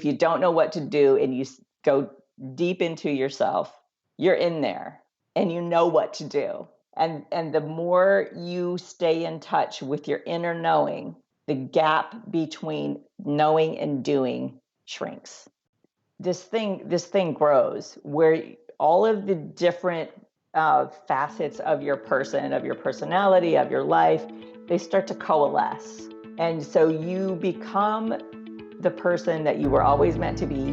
you don't know what to do and you go deep into yourself, you're in there and you know what to do. And the more you stay in touch with your inner knowing, the gap between knowing and doing shrinks. This thing grows where all of the different facets of your person, of your personality, of your life, they start to coalesce. And so you become the person that you were always meant to be,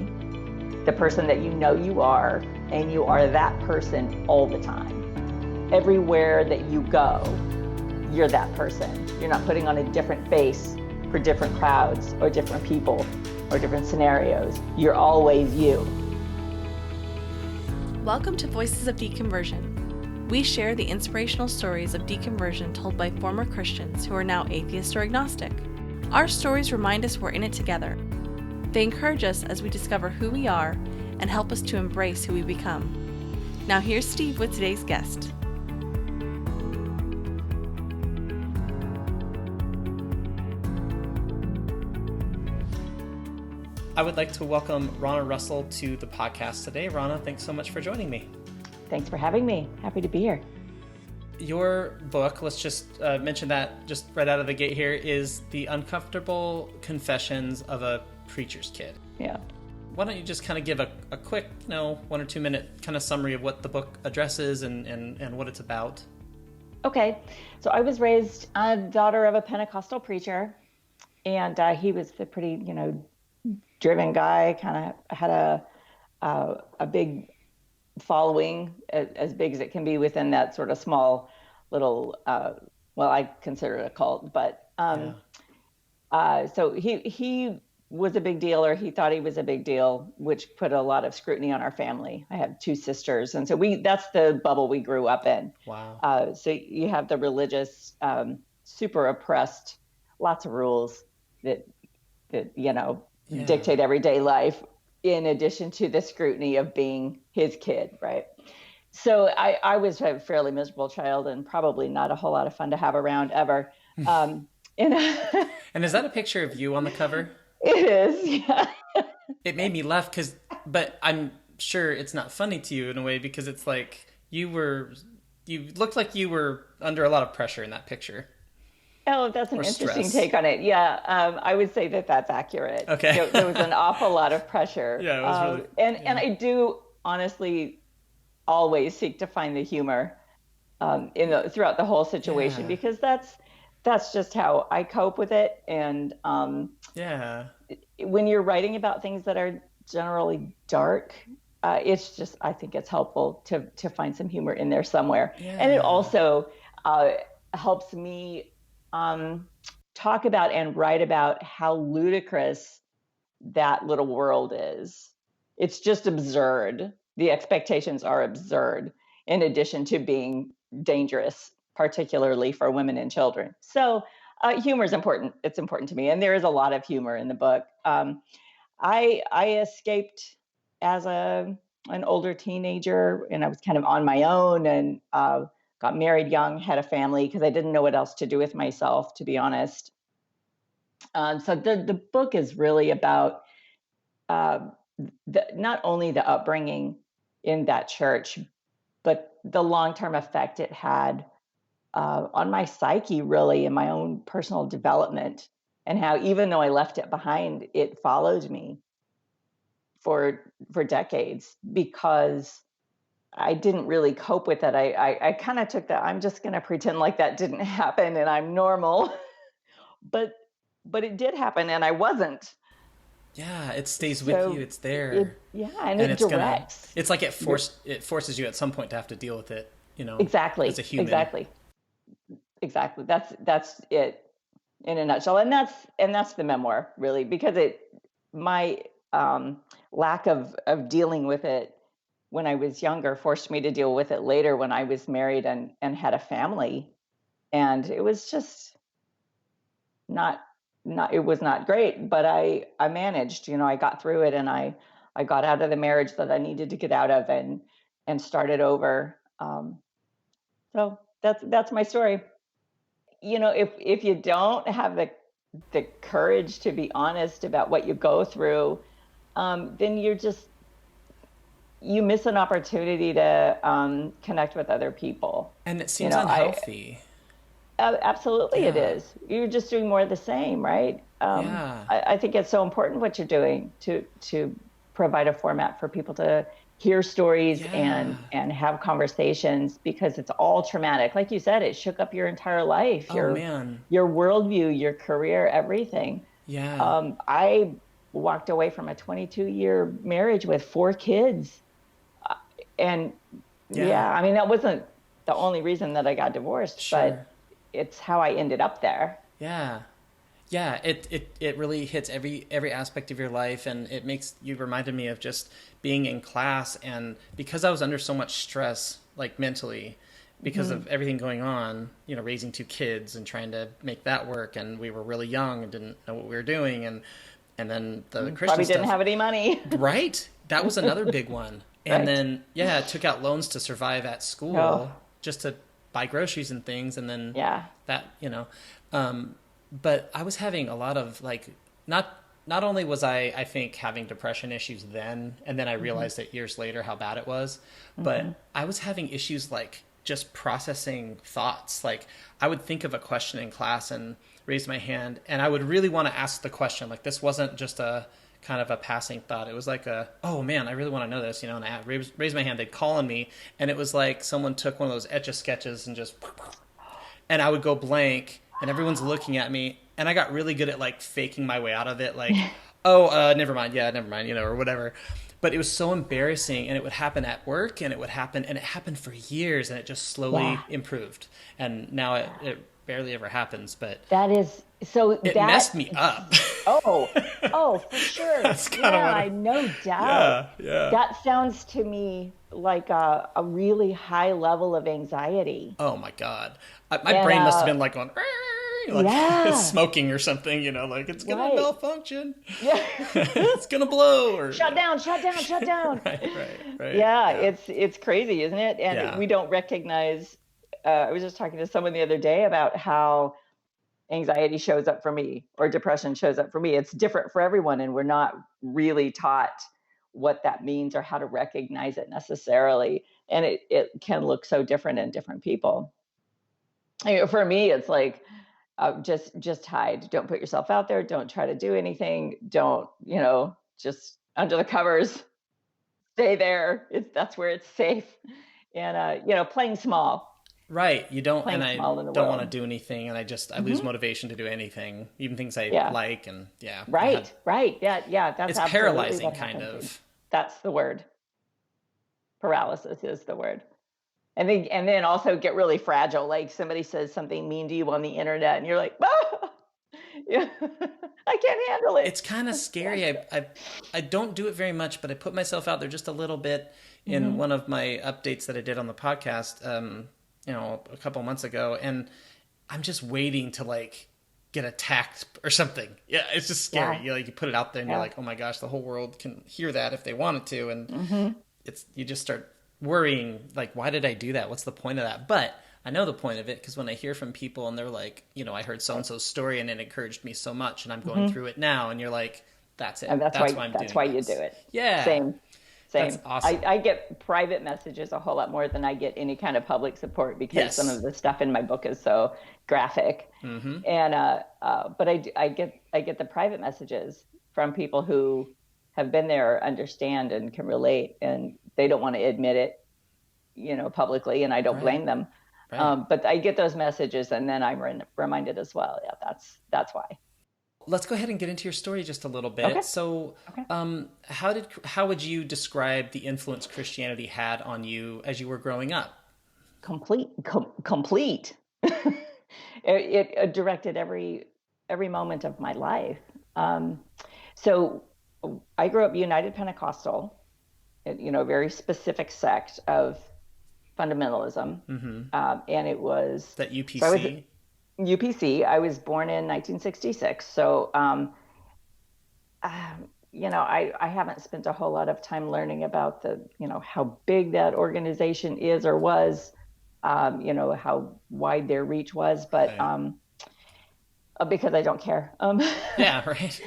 the person that you know you are, and you are that person all the time. Everywhere that you go, you're that person. You're not putting on a different face for different crowds or different people or different scenarios. You're always you. Welcome to Voices of Deconversion. We share the inspirational stories of deconversion told by former Christians who are now atheist or agnostic. Our stories remind us we're in it together. They encourage us as we discover who we are and help us to embrace who we become. Now here's Steve with today's guest. I would like to welcome Ronna Russell to the podcast today. Ronna, thanks so much for joining me. Thanks for having me. Happy to be here. Your book, let's just mention that just right out of the gate here, is The Uncomfortable Confessions of a Preacher's Kid. Yeah. Why don't you just kind of give a quick, 1 or 2 minute kind of summary of what the book addresses and what it's about? Okay. So I was raised a daughter of a Pentecostal preacher, and he was a pretty, driven guy, kind of had a big following, as big as it can be within that sort of small little, I consider it a cult, but so he was a big deal, or he thought he was a big deal, which put a lot of scrutiny on our family. I have 2 sisters, and so that's the bubble we grew up in. Wow. So you have the religious, super oppressed, lots of rules that dictate everyday life, in addition to the scrutiny of being his kid, right? So I was a fairly miserable child and probably not a whole lot of fun to have around ever. And is that a picture of you on the cover? It is, yeah. It made me laugh but I'm sure it's not funny to you in a way, because it's like you looked like you were under a lot of pressure in that picture. Oh, that's an interesting take on it. Yeah, I would say that that's accurate. Okay. There was an awful lot of pressure. Yeah, it was really. And I do honestly always seek to find the humor throughout the whole situation, because that's just how I cope with it. And when you're writing about things that are generally dark, it's just, I think it's helpful to find some humor in there somewhere. Yeah. And it also helps me talk about and write about how ludicrous that little world is. It's just absurd. The expectations are absurd, in addition to being dangerous, particularly for women and children. So humor is important. It's important to me. And there is a lot of humor in the book. I escaped as an older teenager, and I was kind of on my own, and got married young, had a family, because I didn't know what else to do with myself, to be honest. So the book is really about not only the upbringing in that church, but the long-term effect it had on my psyche, really, and my own personal development, and how, even though I left it behind, it followed me for decades, because I didn't really cope with it. I kind of took that, I'm just going to pretend like that didn't happen and I'm normal. but it did happen, and I wasn't. Yeah, it stays with you. It's there. And it directs. It's like it forces you at some point to have to deal with it, Exactly. As a human. Exactly. That's it in a nutshell. And that's the memoir, really, because my lack of dealing with it when I was younger forced me to deal with it later when I was married and had a family. And it was just it was not great, but I managed, I got through it, and I got out of the marriage that I needed to get out of and started over. So that's my story. If you don't have the courage to be honest about what you go through, then you miss an opportunity to connect with other people. And it You seems know, unhealthy. absolutely it Yeah. is. You're just doing more of the same, right? Yeah. I think it's so important what you're doing to provide a format for people to hear stories Yeah. and have conversations, because it's all traumatic. Like you said, it shook up your entire life, Oh man. your worldview, your career, everything. Yeah. I walked away from a 22-year marriage with 4 kids. And Yeah. yeah, I mean, that wasn't the only reason that I got divorced, Sure. but it's how I ended up there. Yeah. Yeah, it really hits every aspect of your life, and it makes you reminded me of just being in class, and because I was under so much stress, like mentally, because Hmm. of everything going on, raising 2 kids and trying to make that work, and we were really young and didn't know what we were doing, and then the Christian Probably didn't stuff, have any money. right? That was another big one. And Right. then yeah, I took out loans to survive at Oh, school just to buy groceries and things, and then yeah. that um, but I was having a lot of like not only was I think having depression issues then, and then I Hmm. realized it years later how bad it was, Hmm. but I was having issues like just processing thoughts. Like I would think of a question in class and raise my hand, and I would really want to ask the question. Like this wasn't just a kind of a passing thought. It was like oh man, I really want to know this, and I raise my hand. They'd call on me, and it was like someone took one of those etch a sketches and just, and I would go blank, and everyone's looking at me, and I got really good at like faking my way out of it, like, oh, never mind, yeah, never mind, or whatever. But it was so embarrassing, and it would happen at work, and it happened for years, and it just slowly Yeah. improved, and now it barely ever happens, but That is so it that messed me up. oh, oh, for sure. That's kind of Yeah, what I no doubt. yeah, yeah. That sounds to me like a really high level of anxiety. Oh my god, my And brain must have been like going like it's yeah, smoking or something, like it's gonna right. malfunction. Yeah. It's gonna blow or Shut down, shut down, shut down. right. Yeah, Yeah. it's crazy, isn't it? And Yeah. we don't recognize. I was just talking to someone the other day about how anxiety shows up for me or depression shows up for me. It's different for everyone, and we're not really taught what that means or how to recognize it necessarily. And it can look so different in different people. For me, it's like just hide. Don't put yourself out there. Don't try to do anything. Don't just under the covers. Stay there. That's where it's safe. And Right. You don't, and playing I small in the don't want to world. do anything, and I lose Hmm. motivation to do anything, even things I Yeah. like, and yeah, Right. Right. Yeah. Yeah. That's it's absolutely paralyzing, what kind happened. of. That's the word. Paralysis is the word. And then also get really fragile. Like somebody says something mean to you on the internet, and you're like, ah, yeah, I can't handle it. It's kind of scary. I don't do it very much, but I put myself out there just a little bit in Hmm. one of my updates that I did on the podcast, a couple months ago, and I'm just waiting to like get attacked or something. Yeah, it's just scary. Yeah. You put it out there, and you're Yeah. like, oh my gosh, the whole world can hear that if they wanted to, and Hmm. you just start worrying, like, why did I do that? What's the point of that? But I know the point of it, because when I hear from people and they're like, I heard so and so's story and it encouraged me so much, and I'm going through it now, and you're like, that's it. And that's Why I'm that's doing why you this. do it. Yeah, Same. that's Same. awesome. I get private messages a whole lot more than I get any kind of public support, because some Yes. of the stuff in my book is so graphic. Mm-hmm. And but I get the private messages from people who have been there, understand, and can relate, and they don't want to admit it, publicly, and I don't Right. blame them. Right. But I get those messages, and then I'm reminded as well. Yeah, that's why. Let's go ahead and get into your story just a little Okay. bit. So, Okay. how would you describe the influence Christianity had on you as you were growing up? Complete. It directed every moment of my life. So I grew up United Pentecostal, a very specific sect of fundamentalism, Mm-hmm. and it was That so I was UPC. UPC. I was born in 1966, so I haven't spent a whole lot of time learning about how big that organization is or was, how wide their reach was, but Right. because I don't care. Yeah. Right.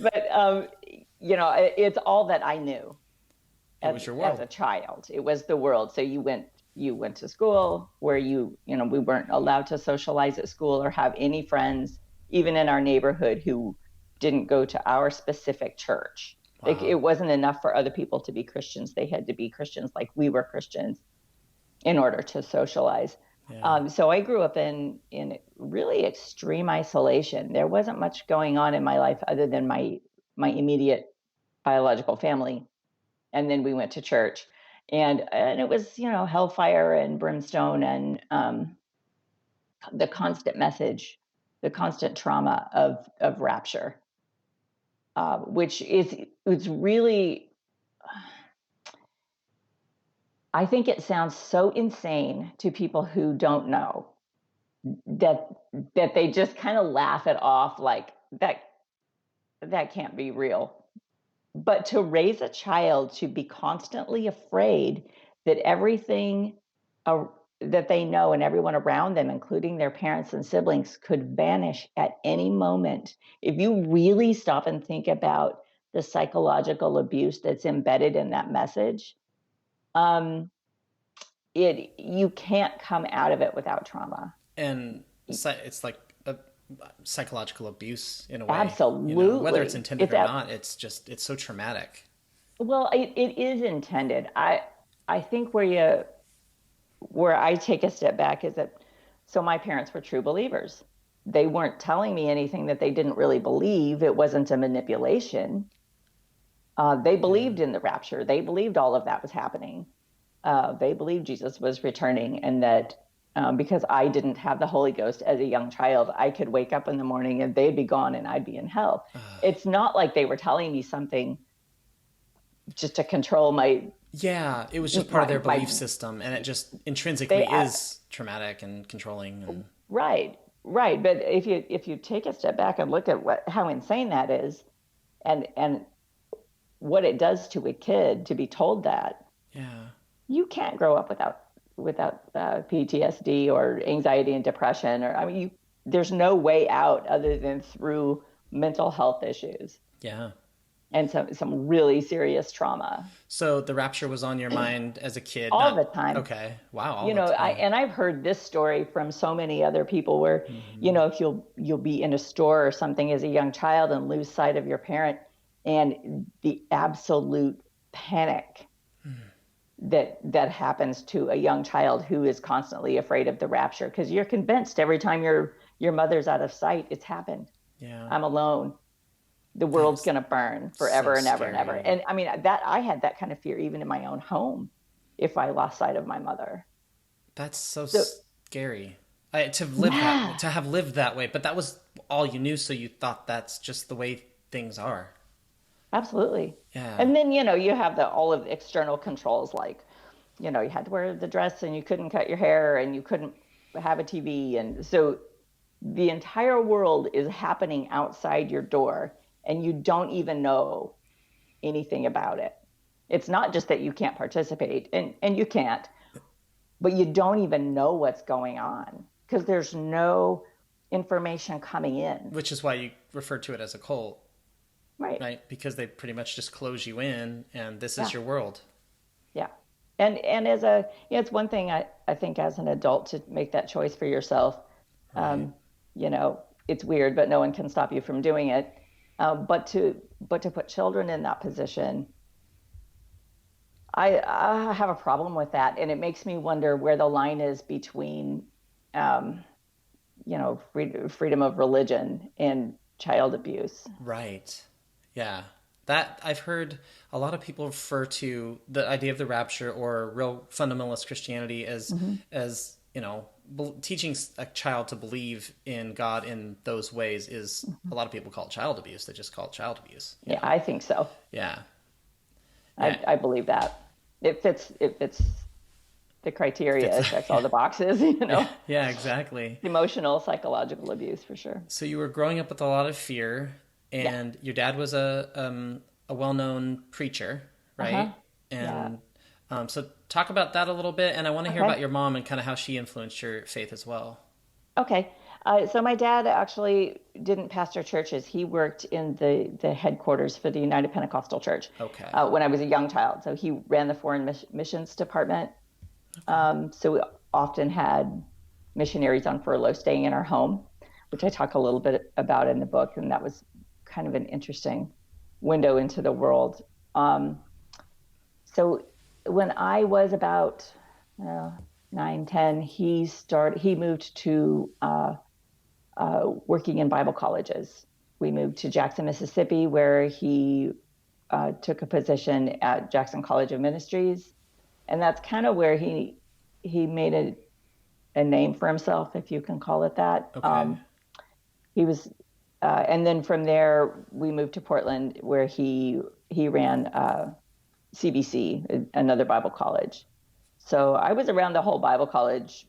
But it's all that I knew It was your world. as a child. It was the world. So you went to school where we weren't allowed to socialize at school or have any friends, even in our neighborhood, who didn't go to our specific church. Like, Wow. it wasn't enough for other people to be Christians. They had to be Christians like we were Christians in order to socialize. Yeah. So I grew up in really extreme isolation. There wasn't much going on in my life other than my immediate biological family, and then we went to church, and it was hellfire and brimstone, and the constant message, the constant trauma of rapture, which it's really, I think it sounds so insane to people who don't know, that they just kind of laugh it off, like that can't be real. But to raise a child to be constantly afraid that everything that they know and everyone around them, including their parents and siblings, could vanish at any moment. If you really stop and think about the psychological abuse that's embedded in that message, you can't come out of it without trauma. And it's like a psychological abuse in a way. Absolutely. Whether it's intended or not, it's so traumatic. Well, it is intended. I think where I take a step back is that, so my parents were true believers. They weren't telling me anything that they didn't really believe. It wasn't a manipulation. They believed in the rapture. They believed all of that was happening. They believed Jesus was returning, and that because I didn't have the Holy Ghost as a young child, I could wake up in the morning and they'd be gone and I'd be in hell. It's not like they were telling me something just to control my... Yeah, it was just part of their belief system, and it just intrinsically is traumatic and controlling. And... Right. But if you take a step back and look at how insane that is, and what it does to a kid to be told that, yeah, you can't grow up without PTSD or anxiety and depression, or there's no way out other than through mental health issues. Yeah. And some really serious trauma. So the rapture was on your mind as a kid? All the time. Okay. Wow. I've heard this story from so many other people where, if you'll be in a store or something as a young child and lose sight of your parent, and the absolute panic that happens to a young child who is constantly afraid of the rapture, because you're convinced every time your mother's out of sight, it's happened. Yeah. I'm alone. The world's going to burn forever and ever and ever. And I had that kind of fear even in my own home if I lost sight of my mother. That's so scary to have lived that way. But that was all you knew, so you thought that's just the way things are. Absolutely. Yeah. And then, you have all of the external controls, like, you had to wear the dress and you couldn't cut your hair and you couldn't have a TV. And so the entire world is happening outside your door, and you don't even know anything about it. It's not just that you can't participate, and you can't, but you don't even know what's going on because there's no information coming in. Which is why you refer to it as a cult. Right. Because they pretty much just close you in, and this is your world. Yeah. And it's one thing I think as an adult to make that choice for yourself. Right. It's weird, but no one can stop you from doing it. But to put children in that position, I have a problem with that, and it makes me wonder where the line is between, freedom of religion and child abuse. Right. Yeah. That I've heard a lot of people refer to the idea of the rapture or real fundamentalist Christianity as teaching a child to believe in God in those ways is a lot of people call it child abuse. They just call it child abuse. Yeah, I think so. Yeah. I believe that. It fits the criteria, it checks all the boxes, Yeah, exactly. Emotional, psychological abuse for sure. So you were growing up with a lot of fear, and your dad was a well-known preacher, right? Uh-huh. And so talk about that a little bit, and I want to hear about your mom and kind of how she influenced your faith as well. Okay. So my dad actually didn't pastor churches. He worked in the headquarters for the United Pentecostal Church Okay. when I was a young child. So he ran the foreign missions department. So we often had missionaries on furlough staying in our home, which I talk a little bit about in the book. And that was kind of an interesting window into the world. So when I was about 9, 10, he moved to working in Bible colleges. We moved to Jackson, Mississippi, where he took a position at Jackson College of Ministries. And that's kind of where he made a name for himself, if you can call it that. Okay. He was, and then from there we moved to Portland, where he ran CBC, another Bible college. So I was around the whole Bible college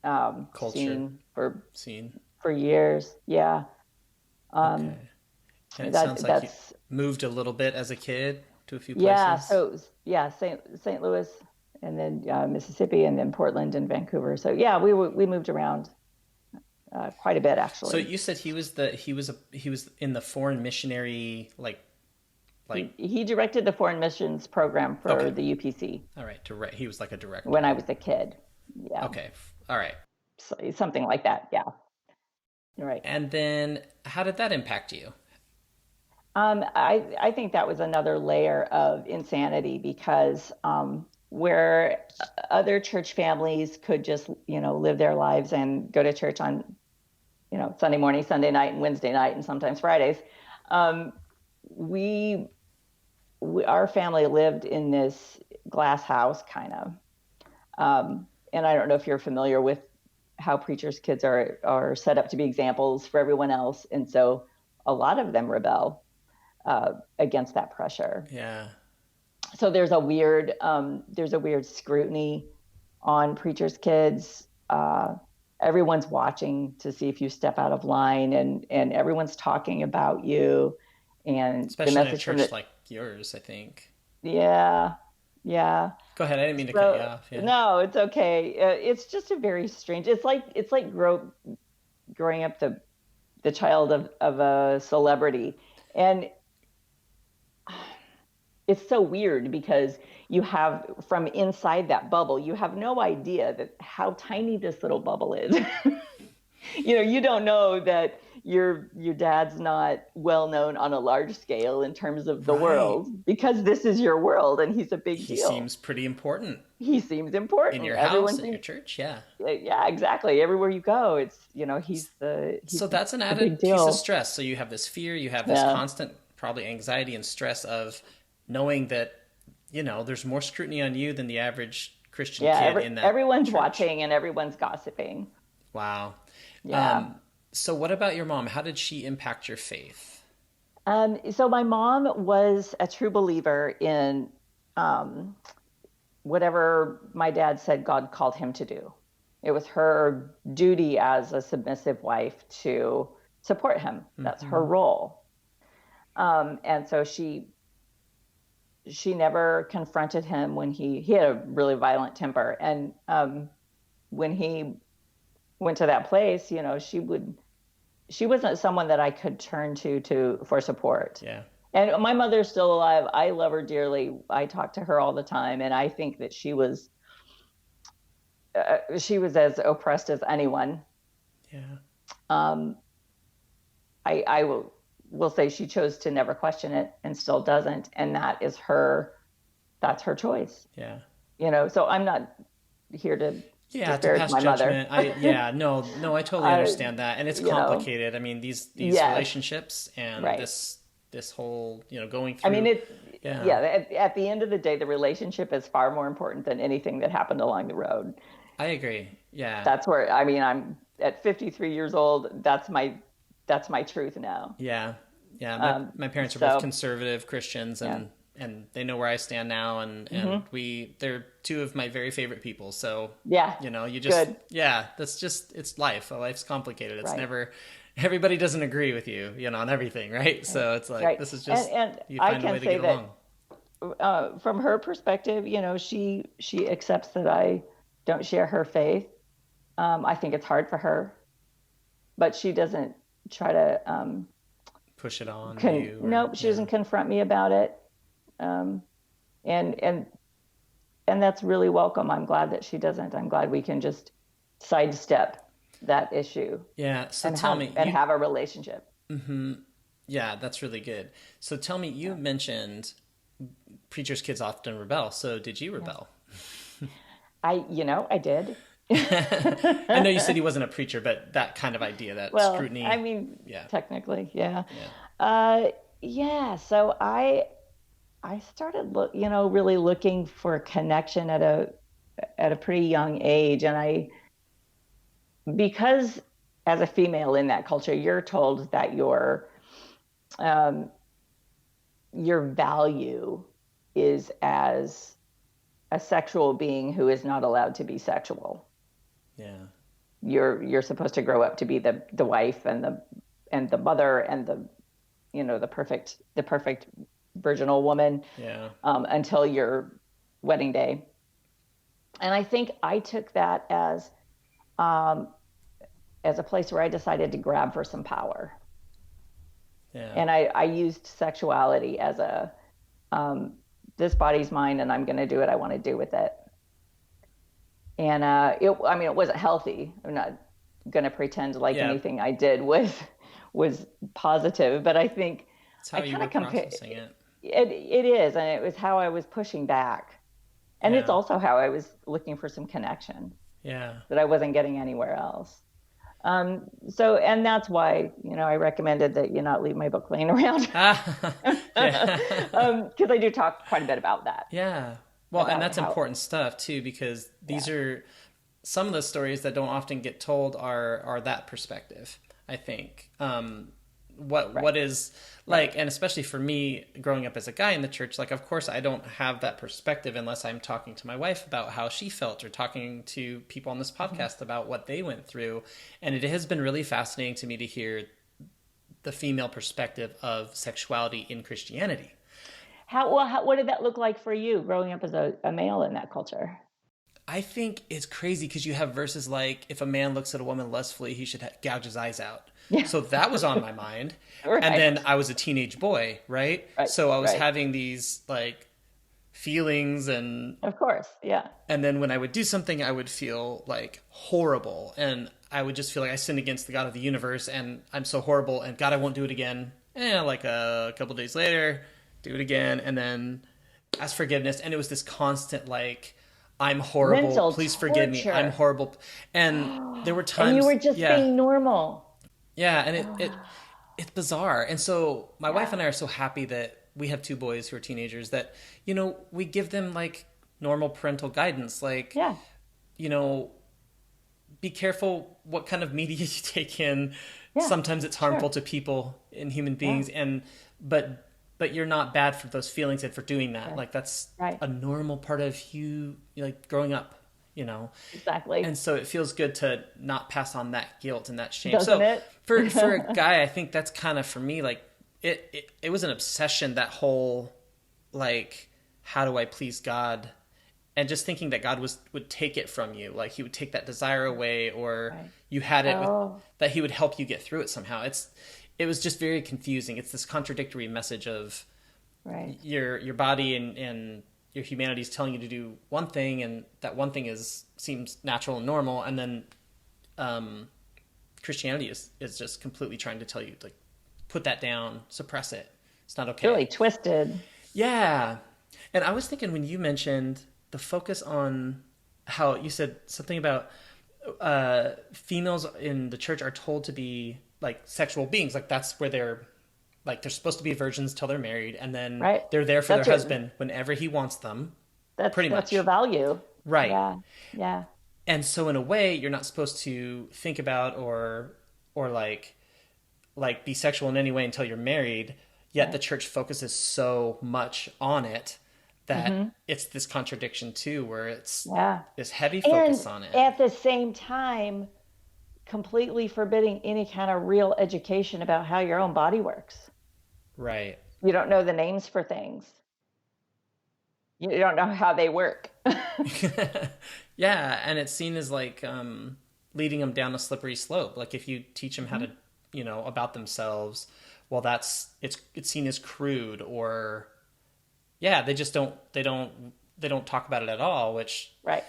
Culture scene for years. Yeah. Okay. And it sounds like you moved a little bit as a kid to a few places. Yeah. So it was, St. Louis, and then Mississippi, and then Portland and Vancouver. So yeah, we moved around quite a bit, actually. So you said he was in the foreign missionary he directed the foreign missions program for the UPC. All right, he was like a director when I was a kid. Yeah. Okay. All right. So, something like that. Yeah. Right. And then how did that impact you? I think that was another layer of insanity, because where other church families could just, live their lives and go to church on, Sunday morning, Sunday night, and Wednesday night, and sometimes Fridays, our family lived in this glass house kind of. And I don't know if you're familiar with how preachers' kids are set up to be examples for everyone else. And so a lot of them rebel against that pressure. Yeah. So there's a weird scrutiny on preachers' kids. Everyone's watching to see if you step out of line, and everyone's talking about you. And especially in a church like yours, I think. Yeah. Yeah. Go ahead. I didn't mean to cut you off. Yeah. No, it's okay. It's just a very strange. It's like growing up the child of a celebrity, and it's so weird because you have, from inside that bubble, you have no idea that how tiny this little bubble is. You don't know that your dad's not well known on a large scale in terms of the world, because this is your world and he's a big deal. He seems pretty important. He seems important in your house, in your church. Yeah. Yeah, exactly. Everywhere you go, it's, he's so that's an added piece of stress. So you have this fear, you have this constant probably anxiety and stress of knowing that, there's more scrutiny on you than the average Christian kid in that everyone's church. Watching and everyone's gossiping. Wow. Yeah. So what about your mom? How did she impact your faith? So my mom was a true believer in whatever my dad said God called him to do. It was her duty as a submissive wife to support him. That's her role. And so she never confronted him when he had a really violent temper. And when he went to that place, she wasn't someone that I could turn to for support. Yeah. And my mother's still alive. I love her dearly. I talk to her all the time, and I think that she was as oppressed as anyone. Yeah. I will say she chose to never question it, and still doesn't, and that's her choice. Yeah. So I'm not here to pass my judgment. mother. No, I totally understand that, and it's complicated. I mean, these relationships and this whole going through. I mean, at the end of the day, the relationship is far more important than anything that happened along the road. I agree. Yeah. That's where I'm at 53 years old. That's my truth now. Yeah. Yeah. My parents are both conservative Christians, and they know where I stand now, and they're two of my very favorite people. So you just that's just, it's life. Life's complicated. It's never, everybody doesn't agree with you, on everything, right? So it's like this is just, and you find a way to get along. From her perspective, she accepts that I don't share her faith. I think it's hard for her but she doesn't try to, Push it on you or, nope, she yeah. doesn't confront me about it. Um, and, and, and that's really welcome. I'm glad that she doesn't. I'm glad we can just sidestep that issue Yeah. So and tell me, have a relationship. yeah, that's really good. So tell me, you mentioned preachers' kids often rebel. So did you rebel? I did. I know you said he wasn't a preacher, but that kind of idea, that Well, scrutiny. I mean, Yeah. technically, yeah. Yeah. Yeah, so I started really looking for connection at a pretty young age, and because as a female in that culture, you're told that um your value is as a sexual being who is not allowed to be sexual. Yeah. You're supposed to grow up to be the wife and the mother and the perfect virginal woman, Yeah. until your wedding day. And I think I took that um, as a place where I decided to grab for some power. Yeah. And I used sexuality as this body's mine and I'm going to do what I want to do with it. And it wasn't healthy. I'm not going to pretend like Yeah. anything I did was positive, but I think That's how I you kind were of compare processing it. it is, and it was how I was pushing back. And it's Yeah. also how I was looking for some connection Yeah. that I wasn't getting anywhere else. And that's why, I recommended that you not leave my book laying around. Yeah. Because I do talk quite a bit about that. Yeah. Well, and About that's how, important stuff too, because these are some of the stories that don't often get told are that perspective, I think. What is like, and especially for me growing up as a guy in the church, like, of course I don't have that perspective unless I'm talking to my wife about how she felt or talking to people on this podcast about what they went through. And it has been really fascinating to me to hear the female perspective of sexuality in Christianity. what did that look like for you growing up as a male in that culture? I think it's crazy because you have verses like, if a man looks at a woman lustfully, he should gouge his eyes out. Yeah. So that was on my mind. Right. And then I was a teenage boy, right? So I was having these like feelings Of course, yeah. and then when I would do something, I would feel like horrible. And I would just feel like I sinned against the God of the universe and I'm so horrible and God, I won't do it again. And like a couple days later, do it again. And then ask forgiveness. And it was this constant like, I'm horrible. Mental Please forgive me. torture. I'm horrible. And there were times. And you were just being normal. Yeah, and it's bizarre. And so my wife and I are so happy that we have two boys who are teenagers that, we give them like normal parental guidance. Like, be careful what kind of media you take in. Yeah, sometimes it's harmful to people and human beings. Yeah. But you're not bad for those feelings and for doing that. Right. Like that's a normal part of you, like growing up, Exactly. And so it feels good to not pass on that guilt and that shame. Doesn't it? for a guy, I think that's kind of for me, like it was an obsession, that whole, like, how do I please God? And just thinking that God would take it from you. Like he would take that desire away, or you had it, that he would help you get through it somehow. It was just very confusing. It's this contradictory message of your body and your humanity is telling you to do one thing, and that one thing seems natural and normal, and then Christianity is just completely trying to tell you, like, put that down, suppress it. It's not okay. Really twisted. Yeah. And I was thinking when you mentioned the focus on how you said something about females in the church are told to be like sexual beings, like that's where they're supposed to be virgins till they're married, and then they're there for their husband whenever he wants them. That's your value. Right. Yeah. Yeah. And so in a way, you're not supposed to think about or like be sexual in any way until you're married. Yet the church focuses so much on it that it's this contradiction too, where it's this heavy focus on it. At the same time, completely forbidding any kind of real education about how your own body works. Right. You don't know the names for things. You don't know how they work. Yeah, and it's seen as like leading them down a slippery slope. Like if you teach them how to, about themselves, well, it's seen as crude, or they just don't talk about it at all, which, Right.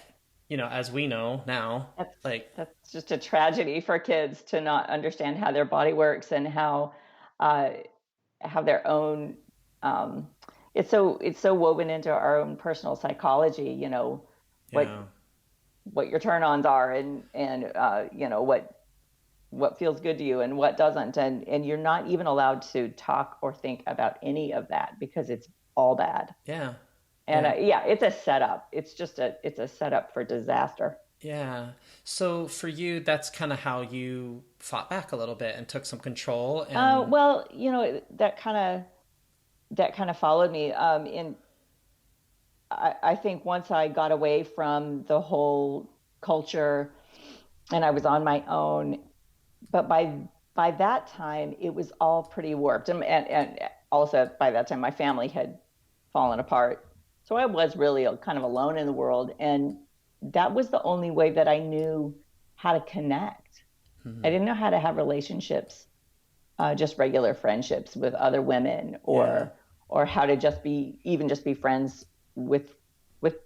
as we know now, That's just a tragedy for kids to not understand how their body works and uh, how their own, it's so woven into our own personal psychology, what yeah, what your turn-ons are, and what feels good to you and what doesn't, and you're not even allowed to talk or think about any of that because it's all bad. yeah, And yeah. it's a setup. It's a setup for disaster. Yeah. So for you, that's kind of how you fought back a little bit and took some control. And Well, that kind of followed me. In I think once I got away from the whole culture and I was on my own, but by that time it was all pretty warped, and also by that time my family had fallen apart, so I was really kind of alone in the world, and that was the only way that I knew how to connect. I Mhm. didn't know how to have relationships, just regular friendships with other women, Yeah, or how to just be friends with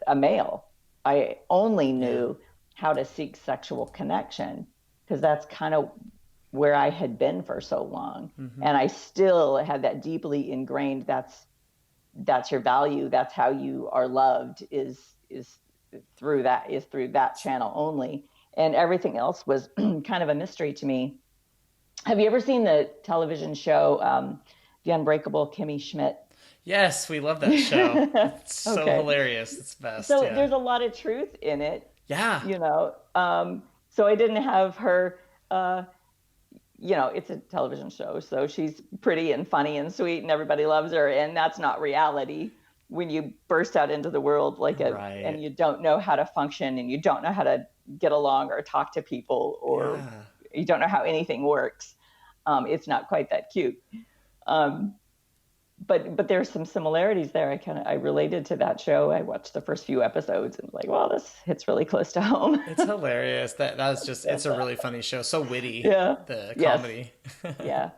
a male. I only yeah, knew how to seek sexual connection because that's kind of where I had been for so long. hmm, And I still had that deeply ingrained, that's your value, that's how you are loved, is through that channel only. And everything else was kind of a mystery to me. Have you ever seen the television show, The Unbreakable Kimmy Schmidt? yes, we love that show. It's so Okay. hilarious. It's best. So Yeah, there's a lot of truth in it, yeah, you know. So I didn't have her, uh, it's a television show, so she's pretty and funny and sweet, and everybody loves her, and that's not reality. When you burst out into the world and right. you don't know how to function, and you don't know how to get along or talk to people, or Yeah. you don't know how anything works, it's not quite that cute. Um, but there's some similarities there. I related to that show. I watched the first few episodes and was like, well, this hits really close to home. It's hilarious. That's just, it's a really funny show. So witty, Yeah. the Yes. comedy. Yeah.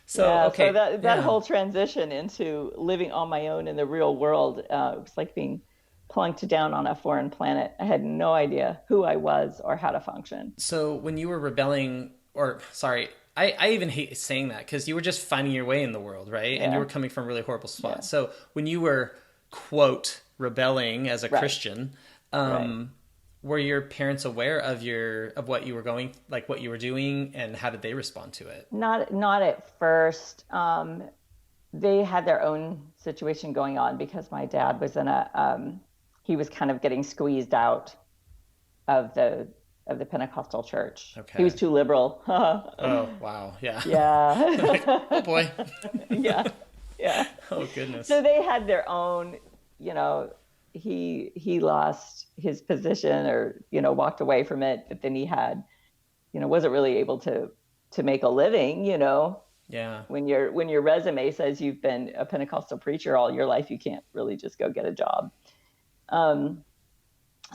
So, Yeah. So okay. that Yeah. whole transition into living on my own in the real world, it was like being plunked down on a foreign planet. I had no idea who I was or how to function. So when you were rebelling, or sorry, I even hate saying that because you were just finding your way in the world, right? And you Yeah. were coming from really horrible Yeah. spots. So when you were, quote, rebelling as a Right. Christian, Right. were your parents aware of what you were going, like what you were doing, and how did they respond to it? Not at first. They had their own situation going on because my dad was he was kind of getting squeezed out of the Pentecostal church. He was Okay. too liberal. Oh, wow. Yeah. Like, oh Yeah. boy. Yeah. Yeah. Oh goodness. So they had their own, you know, he lost his position, or, walked away from it, but then he had, wasn't really able to make a living, Yeah. when your resume says you've been a Pentecostal preacher all your life, you can't really just go get a job. Um,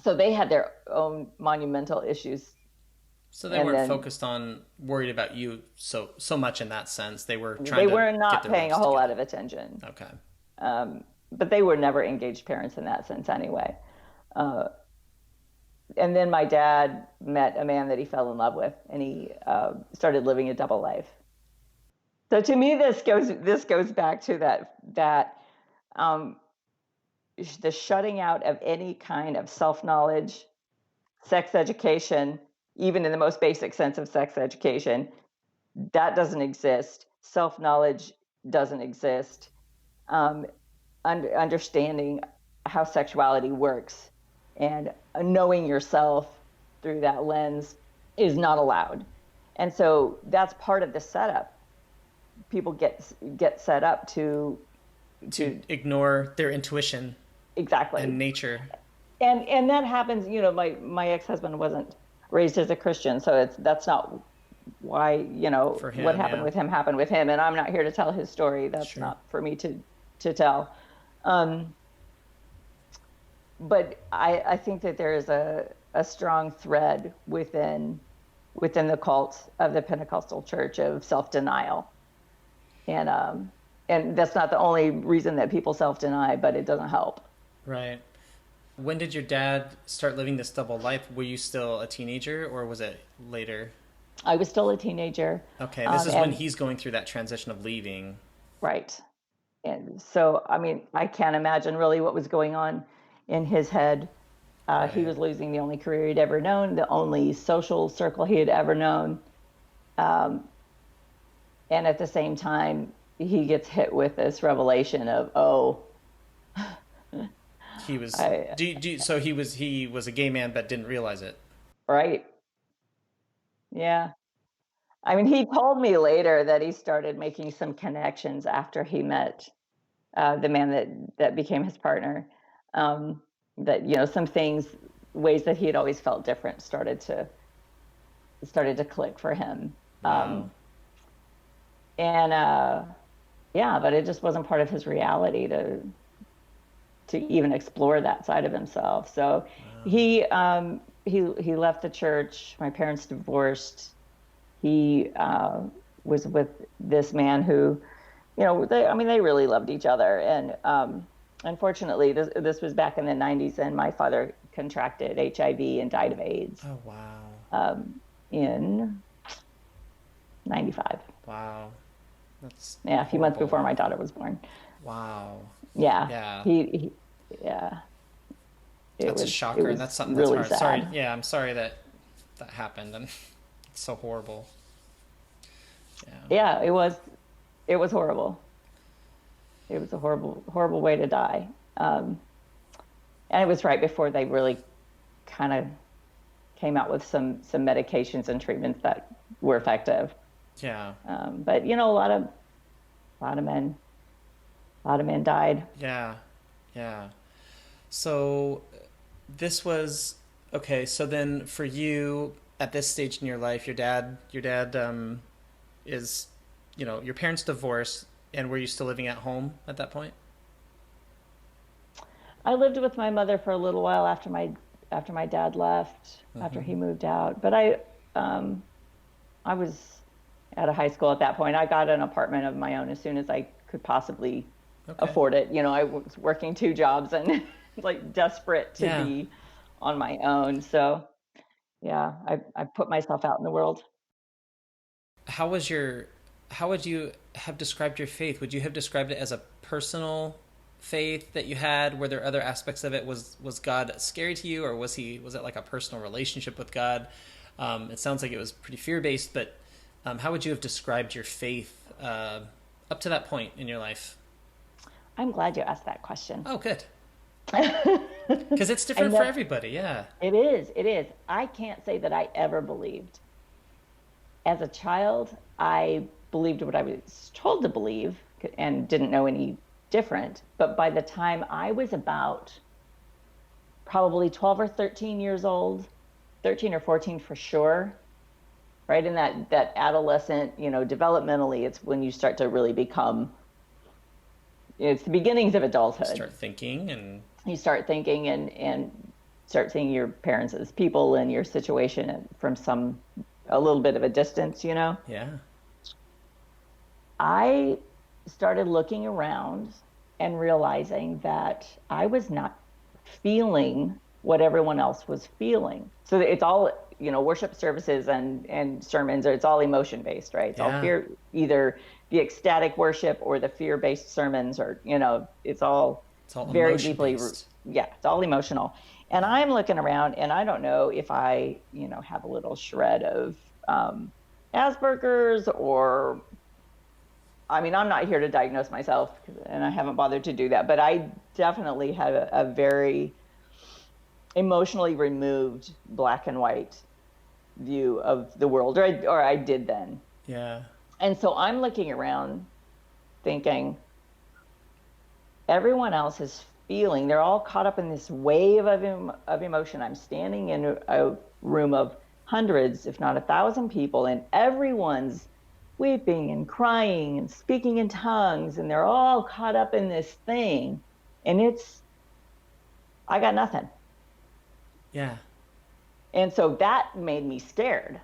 so they had their own monumental issues, So they and weren't then focused on worried about you so much in that sense. They were they trying to were get not their paying a lives whole lot together. of attention. Okay. But they were never engaged parents in that sense anyway. Uh, and then my dad met a man that he fell in love with, and he started living a double life. So to me, this goes back to that um, the shutting out of any kind of self knowledge, sex education, even in the most basic sense of sex education, that doesn't exist. Self knowledge doesn't exist. Um, understanding how sexuality works and knowing yourself through that lens is not allowed. And so that's part of the setup. People get set up To to ignore their intuition exactly. and nature. And that happens. My ex-husband wasn't raised as a Christian, so that's not why, For what him, happened yeah. with him happened with him, and I'm not here to tell his story. That's Sure. not for me to tell. Um, but I think that there is a strong thread within within the cult of the Pentecostal church of self-denial. And that's not the only reason that people self-deny, but it doesn't help. Right. When did your dad start living this double life? Were you still a teenager, or was it later? I was still a teenager. Okay, this is when And he's going through that transition of leaving. right. And so, I mean, I can't imagine really what was going on in his head. He Right. was losing the only career he'd ever known, the only social circle he had ever known. Um, and at the same time, he gets hit with this revelation of, oh, He was. I, So he was a gay man, but didn't realize it. right. Yeah. I mean, he told me later that he started making some connections after he met the man that became his partner. Um, that some things, ways that he had always felt different, started to click for him. Wow. And yeah, but it just wasn't part of his reality to even explore that side of himself. So Wow. he left the church. My parents divorced. He was with this man who, they really loved each other. And unfortunately, this was back in the 90s, and my father contracted HIV and died of AIDS Oh wow. in 95. Wow. That's Yeah, a few months horrible. before my daughter was born. Wow. Yeah, Yeah. yeah, it That's a was shocker, and that's something that's really hard. Sorry. sad. Yeah, I'm sorry that that happened, and it's so horrible. Yeah. Yeah, it was horrible. It was a horrible way to die. And it was right before they really kind of came out with some medications and treatments that were effective. Yeah. But a lot of men, died. Yeah. Yeah. So this was okay. So then, for you at this stage in your life, your dad is, your parents divorced, and were you still living at home at that point? I lived with my mother for a little while after my dad left, after Mm-hmm. he moved out. But I was out of high school at that point. I got an apartment of my own as soon as I could possibly Okay. afford it. I was working two jobs and like desperate to Yeah. be on my own. So yeah, I put myself out in the world. How was your? How would you have described your faith? Would you have described it as a personal faith that you had? Were there other aspects of it? Was God scary to you, or was it like a personal relationship with God? It sounds like it was pretty fear based, but how would you have described your faith up to that point in your life? I'm glad you asked that question. Oh, good, I because it's different for know everybody. Yeah. it is. It is. I can't say that I ever believed. As a child, I believed what I was told to believe and didn't know any different. But by the time I was about probably 12 or 13 years old, 13 or 14 for sure, right in that adolescent, developmentally, it's when you start to really become, it's the beginnings of adulthood. Start thinking and You start thinking and start seeing your parents as people and your situation from a little bit of a distance. yeah, I started looking around and realizing that I was not feeling what everyone else was feeling. So it's all, worship services and sermons, it's all emotion based, right? It's all yeah. fear, either the ecstatic worship or the fear based sermons, or, it's all It's all very emotion deeply, based. yeah, it's all emotional. And I'm looking around and I don't know if I, have a little shred of Asperger's, or I mean, I'm not here to diagnose myself, and I haven't bothered to do that, but I definitely had a very emotionally removed black and white view of the world, or I did then. Yeah, And so I'm looking around thinking everyone else is feeling, they're all caught up in this wave of emotion. I'm standing in a room of hundreds, if not 1,000 people, and everyone's weeping and crying and speaking in tongues, and they're all caught up in this thing. And I got nothing. yeah. And so that made me scared.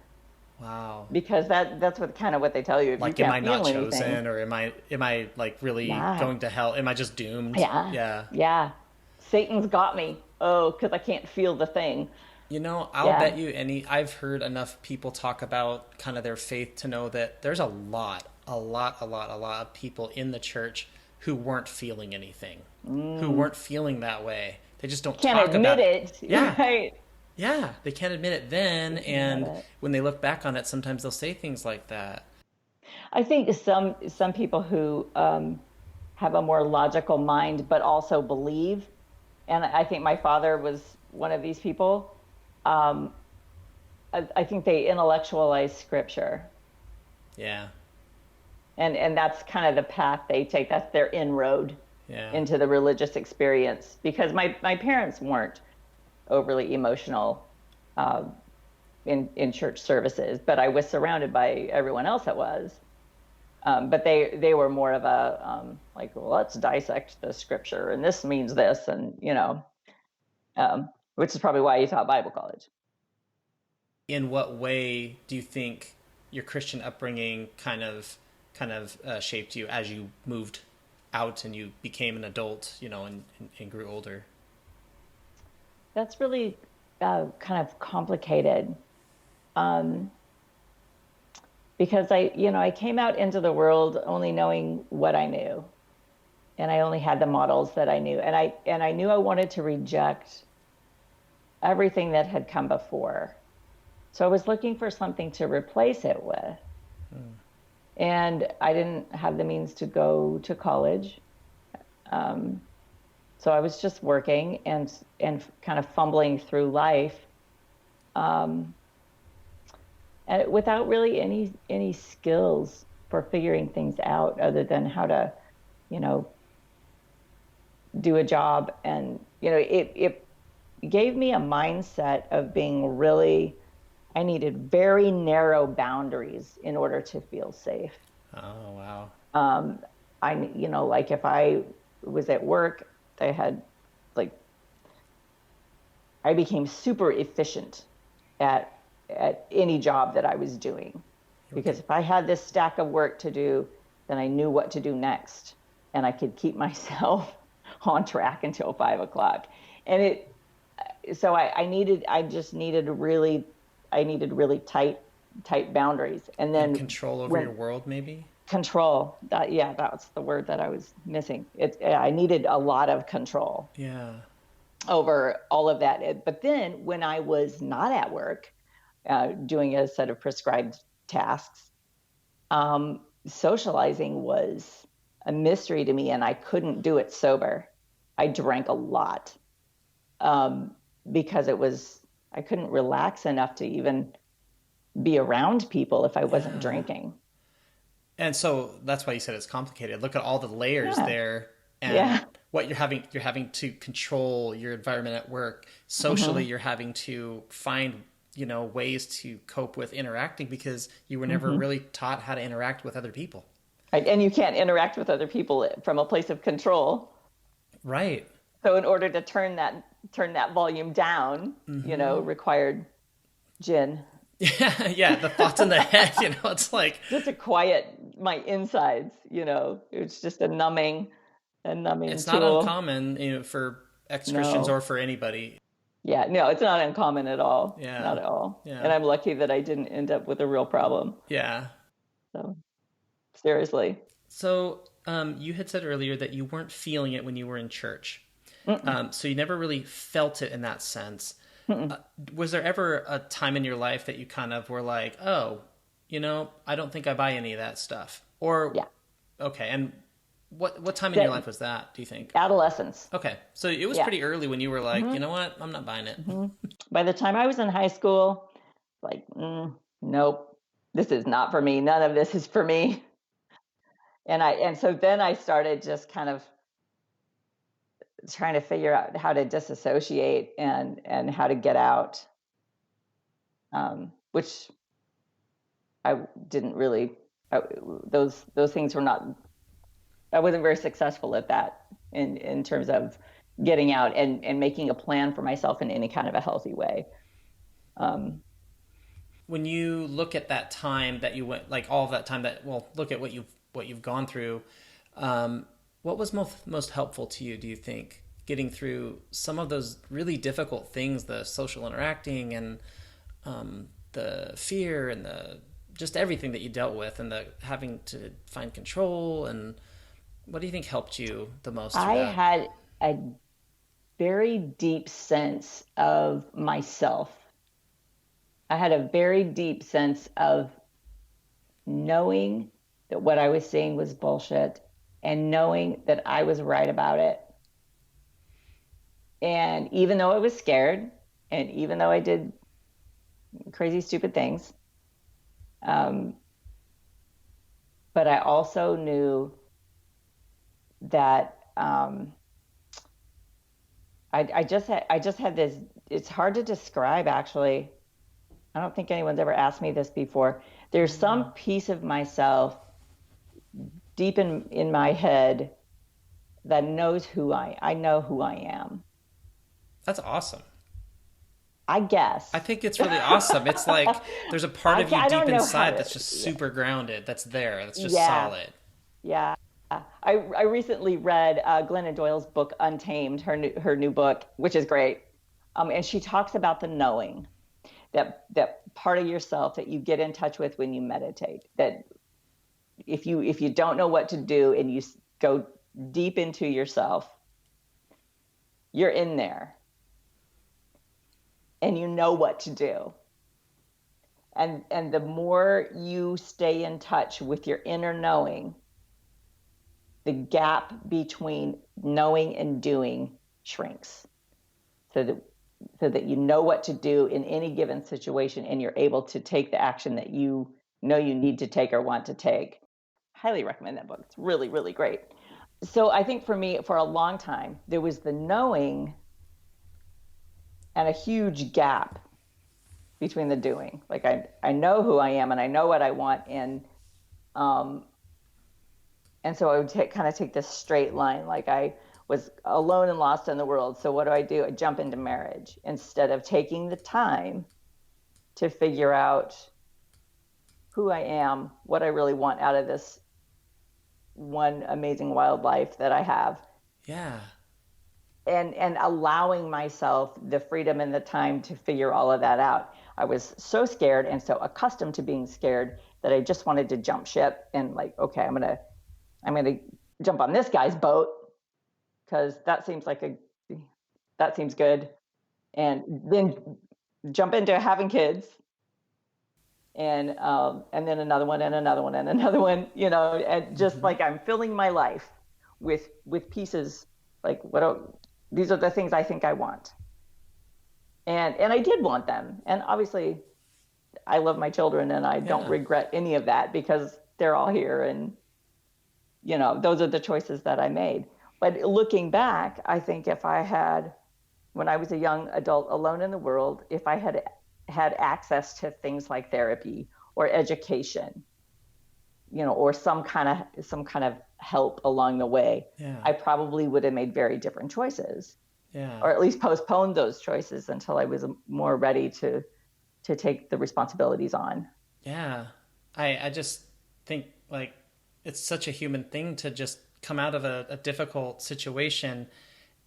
Wow. because that's what kind of what they tell you if you Like, am I can't not feel anything. chosen, or am I like really Yeah, going to hell? Am I just doomed? yeah, Yeah. yeah. Satan's got me. Oh, because I can't feel the thing. I'll Yeah, bet you I've heard enough people talk about kind of their faith to know that there's a lot of people in the church who weren't feeling anything, who weren't feeling that way. They just don't can't talk admit about it. it. Yeah. Right? Yeah. They can't admit it then. They can't admit And it. when they look back on it, sometimes they'll say things like that. I think some people who have a more logical mind, but also believe, and I think my father was one of these people. Um, I think they intellectualize scripture, Yeah. and that's kind of the path they take. That's their inroad Yeah. into the religious experience. Because my parents weren't overly emotional uh, in church services, but I was surrounded by everyone else that was. But they were more of a like, well, let's dissect the scripture, and this means this, and which is probably why you taught Bible college. In what way do you think your Christian upbringing shaped you as you moved out and you became an adult, and grew older? That's really kind of complicated, um, because I came out into the world only knowing what I knew, and I only had the models that I knew, and I knew I wanted to reject everything that had come before. So I was looking for something to replace it with. And I didn't have the means to go to college. Um, so I was just working and kind of fumbling through life, um, and without really any skills for figuring things out other than how to, you know, do a job. And it gave me a mindset of being really, I needed very narrow boundaries in order to feel safe. Oh, wow. Um, like if I was at work, I had like, I became super efficient at any job that I was doing, because if I had this stack of work to do, then I knew what to do next, and I could keep myself on track until 5 o'clock. And I just needed really tight boundaries. And And then control over when your world, maybe? control, yeah, that's the word that I was missing. I needed a lot of control Yeah. over all of that. But then when I was not at work, doing a set of prescribed tasks, socializing was a mystery to me, and I couldn't do it sober. I drank a lot, um, because I couldn't relax enough to even be around people if I wasn't Yeah. drinking. And so that's why you said it's complicated. Look at all the layers Yeah. there, and Yeah. what you're having to control your environment at work. Socially, Hmm. you're having to find, ways to cope with interacting because you were never Hmm. really taught how to interact with other people. Right. And you can't interact with other people from a place of control. Right. So in order to turn that volume down, required gin, Yeah, yeah, the thoughts in the head, it's like just to quiet my insides. It's just a numbing it's not tool. uncommon, for ex-Christians No. or for anybody. Yeah, no, it's not uncommon at all. Yeah. Not at all. And Yeah. I'm lucky that I didn't end up with a real problem. Yeah. So seriously. So, you had said earlier that you weren't feeling it when you were in church. Mm-mm, So you never really felt it in that sense. mm-mm. Was there ever a time in your life that you kind of were like, oh, I don't think I buy any of that stuff? Or, Yeah. okay, and what time in your That life was that, do you think? adolescence. Okay, so it was Yeah. pretty early when you were like, you know what, I'm not buying it. Hmm. By the time I was in high school, like, nope, this is not for me. None of this is for me. And so then I started just kind of trying to figure out how to disassociate and how to get out, which I didn't really. Those things were not. I wasn't very successful at that in terms of getting out and making a plan for myself in any kind of a healthy way. Um, When you look at that time that you went, like all of that time that, well, look at what you've gone through. What was most helpful to you, do you think, getting through some of those really difficult things, the social interacting and the fear and the just everything that you dealt with, and the having to find control, and what do you think helped you the most through I that? had a very deep sense of myself. I had a very deep sense of knowing that what I was saying was bullshit and knowing that I was right about it. And even though I was scared, and even though I did crazy, stupid things, um, but I also knew that I just had this. It's hard to describe, actually. I don't think anyone's ever asked me this before. There's some piece of myself deep in my head that knows I know who I am. That's awesome. I guess. I think it's really awesome. It's like there's a part of you I deep don't know how inside to. that's just super grounded, that's there, that's just Yeah, solid. yeah. I recently read Glennon Doyle's book Untamed, her new book, which is great. And she talks about the knowing, that part of yourself that you get in touch with when you meditate. That if you don't know what to do and you go deep into yourself, you're in there and you know what to do. And the more you stay in touch with your inner knowing, the gap between knowing and doing shrinks, so that you know what to do in any given situation and you're able to take the action that you know you need to take or want to take. Highly recommend that book. It's really, really great. So I think for me, for a long time, there was the knowing and a huge gap between the doing. Like I know who I am and I know what I want, um and so I would kind of take this straight line. Like I was alone and lost in the world. So what do? I jump into marriage instead of taking the time to figure out who I am, what I really want out of this one amazing wildlife that I have, Yeah. and allowing myself the freedom and the time to figure all of that out. I was so scared and so accustomed to being scared that I just wanted to jump ship and, like, okay, I'm gonna jump on this guy's boat because that seems good, and then jump into having kids, and then another one and another one and another one, and just Hmm. like I'm filling my life with pieces. Like, these are the things I think I want, and I did want them, and obviously I love my children and I don't Yeah. regret any of that because they're all here, and those are the choices that I made. But looking back, I think if I had, when I was a young adult alone in the world, if I had access to things like therapy or education, or some kind of help along the way, Yeah. I probably would have made very different choices, Yeah. or at least postponed those choices until I was more ready to take the responsibilities on. Yeah. I just think, like, it's such a human thing to just come out of a difficult situation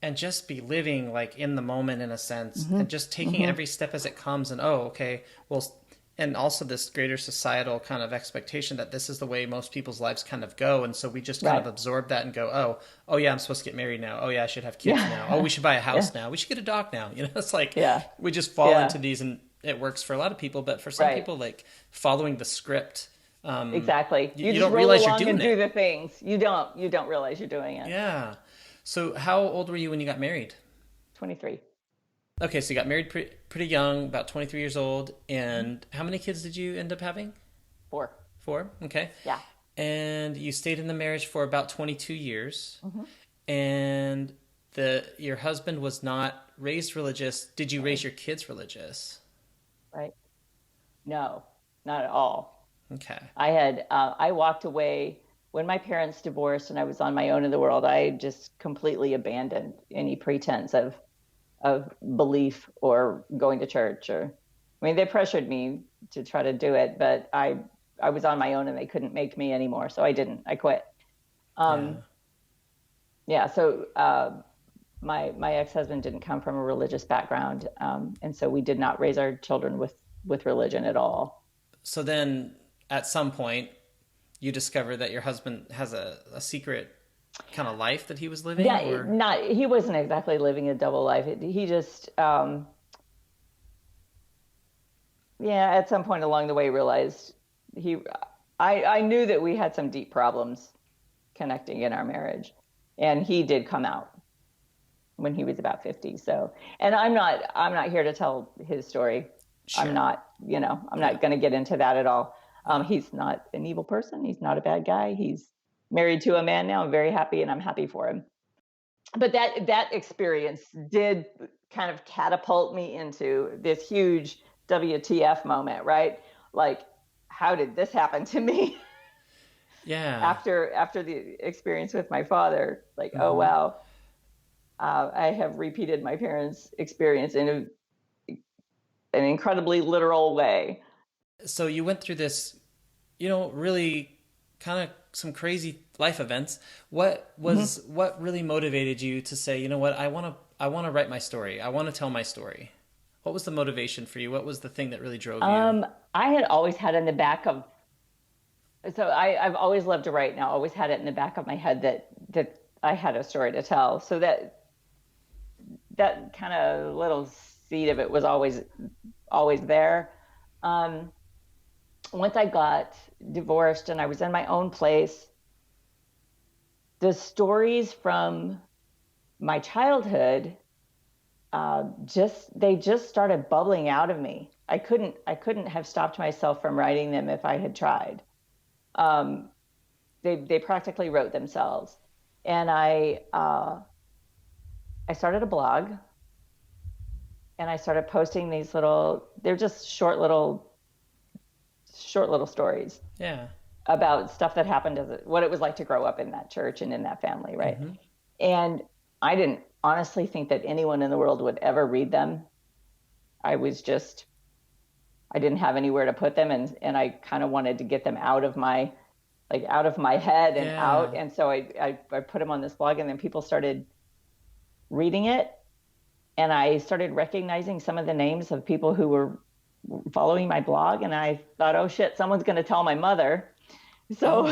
and just be living like in the moment, in a sense, Hmm. and just taking Hmm. every step as it comes. And oh, okay, well, and also this greater societal kind of expectation that this is the way most people's lives kind of go, and so we just kind of Right. absorb that and go, oh yeah, I'm supposed to get married now. Oh yeah, I should have kids now. Oh, Yeah. we should buy a Yeah. house now. We should get a dog now. It's like Yeah. we just fall Yeah. into these, and it works for a lot of people, but for some Right. people, like following the script, Exactly. You you just don't roll realize you're along and doing do it. the things. You don't realize you're doing it. Yeah. So how old were you when you got married? 23. Okay, so you got married pretty young, about 23 years old. And how many kids did you end up having? 4. Four. Okay. Yeah. And you stayed in the marriage for about 22 years. Hmm. And your husband was not raised religious. Did you Right. raise your kids religious? Right. No, not at all. Okay. I walked away when my parents divorced and I was on my own in the world. I just completely abandoned any pretense of belief or going to church, or, I mean, they pressured me to try to do it, but I was on my own and they couldn't make me anymore. So I didn't, I quit. Yeah. So, my ex-husband didn't come from a religious background. And so we did not raise our children with religion at all. So then at some point you discover that your husband has a secret kind of life that he was living? Yeah, or... he wasn't exactly living a double life. He just, at some point along the way realized I knew that we had some deep problems connecting in our marriage, and he did come out when he was about 50. So, and I'm not here to tell his story. Sure. I'm not going to get into that at all. He's not an evil person. He's not a bad guy. He's married to a man now. I'm very happy, and I'm happy for him. But that experience did kind of catapult me into this huge WTF moment, right? Like, how did this happen to me? Yeah. After the experience with my father, like, oh wow, I have repeated my parents' experience in an incredibly literal way. So you went through this, really kind of some crazy life events. What really motivated you to say, you know what, I want to write my story. I want to tell my story. What was the motivation for you? What was the thing that really drove you? I had always had in the back of, so I've always loved to write, and I always had it in the back of my head that I had a story to tell. So that kind of little seed of it was always there. Once I got divorced and I was in my own place, the stories from my childhood they just started bubbling out of me. I couldn't have stopped myself from writing them if I had tried. They practically wrote themselves. And I started a blog, and I started posting these they're just short little stories. Yeah. About stuff that happened what it was like to grow up in that church and in that family. Right. Mm-hmm. And I didn't honestly think that anyone in the world would ever read them. I didn't have anywhere to put them, and I kind of wanted to get them out of my head and out. And so I put them on this blog, and then people started reading it, and I started recognizing some of the names of people who were following my blog, and I thought, oh shit, someone's going to tell my mother. So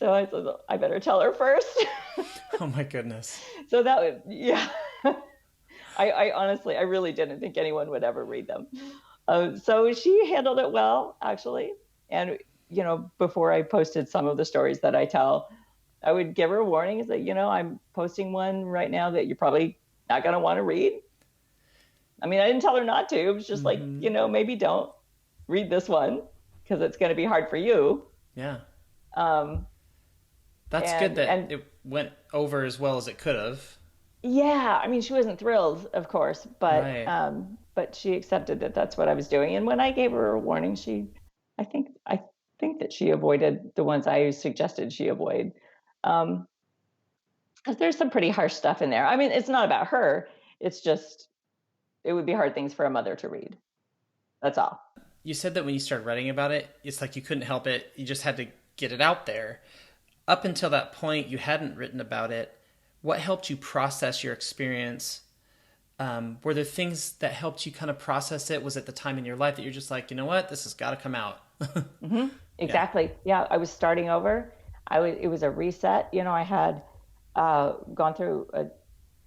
I said, I better tell her first. Oh my goodness. So that was, yeah. I honestly, I really didn't think anyone would ever read them. So she handled it well, actually. And, before I posted some of the stories that I tell, I would give her a warning that, I'm posting one right now that you're probably not going to want to read. I mean, I didn't tell her not to. It was just like, maybe don't read this one because it's going to be hard for you. Yeah. That's good that it went over as well as it could have. Yeah. I mean, she wasn't thrilled, of course, but, right. But she accepted that that's what I was doing. And when I gave her a warning, I think that she avoided the ones I suggested she avoid. Because there's some pretty harsh stuff in there. I mean, it's not about her. It's just, it would be hard things for a mother to read. That's all. You said that when you started writing about it, it's like you couldn't help it. You just had to get it out there. Up until that point, you hadn't written about it. What helped you process your experience? Were there things that helped you kind of process it? Was it the time in your life that you're just like, you know what, this has got to come out? Mm-hmm. Exactly. Yeah, I was starting over. It was a reset. I had gone through a